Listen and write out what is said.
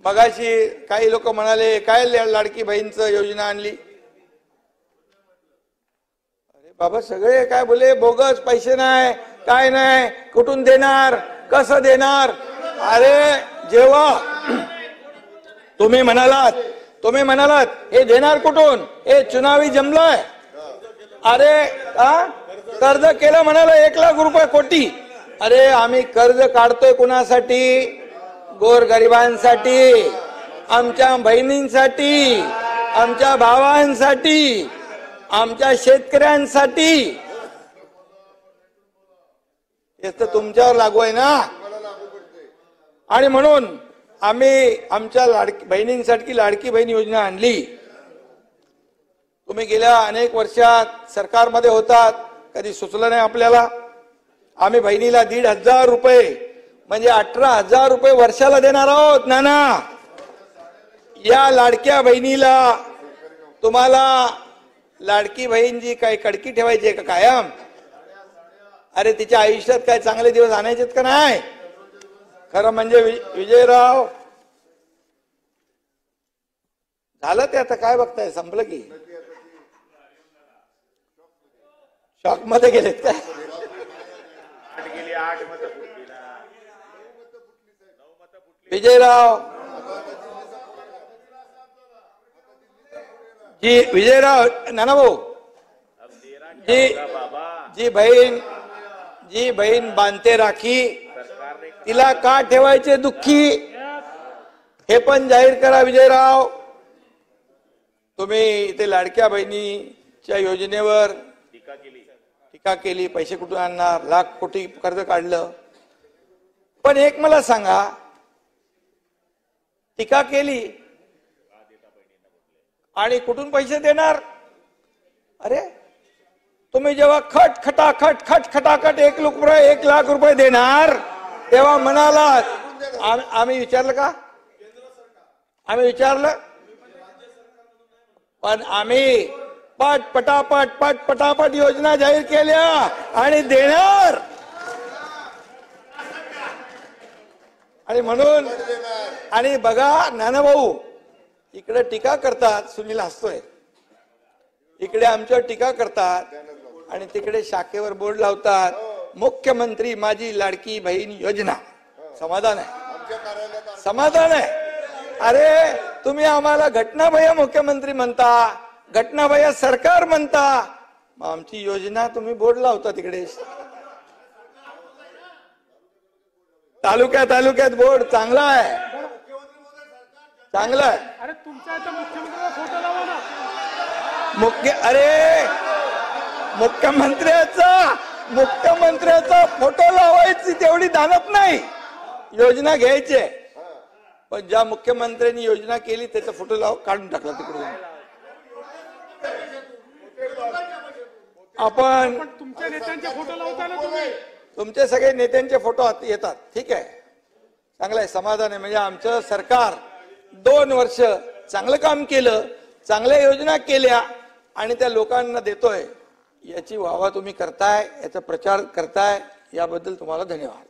मगाशी काही लोक म्हणाले काय लाडकी बहीणचं योजना आणली। अरे बाबा सगळे काय बोले बोगस, पैसे नाही, काय नाही, कुठून देणार, कसं देणार। अरे जेव्हा तुम्ही म्हणालात हे देणार कुठून, हे चुनावी जमलंय। अरे कर्ज केलं म्हणाला 1 लाख रुपये कोटी। अरे आम्ही कर्ज काढतोय कुणासाठी, गोरगरिबांसाठी, आमच्या बहिणींसाठी, आमच्या भावांसाठी, आमच्या शेतकऱ्यांसाठी। हे तर तुमच्यावर लागू आहे ना। आणि म्हणून आम्ही आमच्या बहिणींसाठी लाडकी बहीण योजना आणली। तुम्ही गेल्या अनेक वर्षात सरकारमध्ये होतात, कधी सुचलं नाही आपल्याला। आम्ही बहिणीला 1,500 रुपये म्हणजे 18,000 रुपये वर्षाला देणार आहोत। नाना या लाडक्या बहिणीला तुम्हाला लाडकी बहीण जी काय कडकी ठेवायची आहे का कायम? अरे तिच्या आयुष्यात काय चांगले दिवस आणायचेत का नाही? खरं म्हणजे विजयराव झालं ते, आता काय बघताय, संपलं की शॉक मध्ये गेलेत काय? विजयराव जी, विजयराव नाना भाऊ जी बहीण बांधते राखी, तिला का ठेवायचे दुःखी हे पण जाहीर करा। विजयराव तुम्ही इथे लाडक्या बहिणीच्या योजनेवर टीका केली, पैसे कुठून आणणार, लाख कोटी कर्ज काढलं। पण एक मला सांगा, टीका केली आणि कुठून पैसे देणार? अरे तुम्ही जेव्हा खटाखट 1 लाख रुपये देणार तेव्हा म्हणालात, आम्ही विचारलं का? आम्ही विचारलं? पण आम्ही पटापट योजना जाहीर केल्या आणि देणार। आणि म्हणून आणि बघा नानाभाऊ इकडे टीका करतात, सुनील हसतोय, इकडे आमच्यावर टीका करतात आणि तिकडे शाखेवर बोर्ड लावतात मुख्यमंत्री माझी लाडकी बहीण योजना। समाधान आहे, समाधान आहे। अरे तुम्ही आम्हाला घटनाबाह्य मुख्यमंत्री म्हणता, घटनाबाह्य सरकार म्हणता, मग आमची योजना तुम्ही बोर्ड लावता तिकडे। तालुक्यात बोर्ड चांगला आहे, चांगला आहे। अरे तुमचा आता मुख्यमंत्र्याचा फोटो लावा ना। अरे मुख्यमंत्र्याचा फोटो लावायची तेवढी दानत नाही, योजना घ्यायची। पण ज्या मुख्यमंत्र्यांनी योजना केली त्याचा फोटो काढून टाकला तिकडून। आपण तुमच्या नेत्यांचे फोटो लावता ना तुम्ही, तुमचे सगळे नेत्यांचे फोटो येतात, ठीक आहे, चांगलं आहे, समाधान आहे। म्हणजे आमचं सरकार 2 वर्ष चांगलं काम केलं, चांगल्या योजना केल्या आणि त्या लोकांना देतोय, याची वाहवा तुम्ही करताय, याचा प्रचार करताय, याबद्दल तुम्हाला धन्यवाद।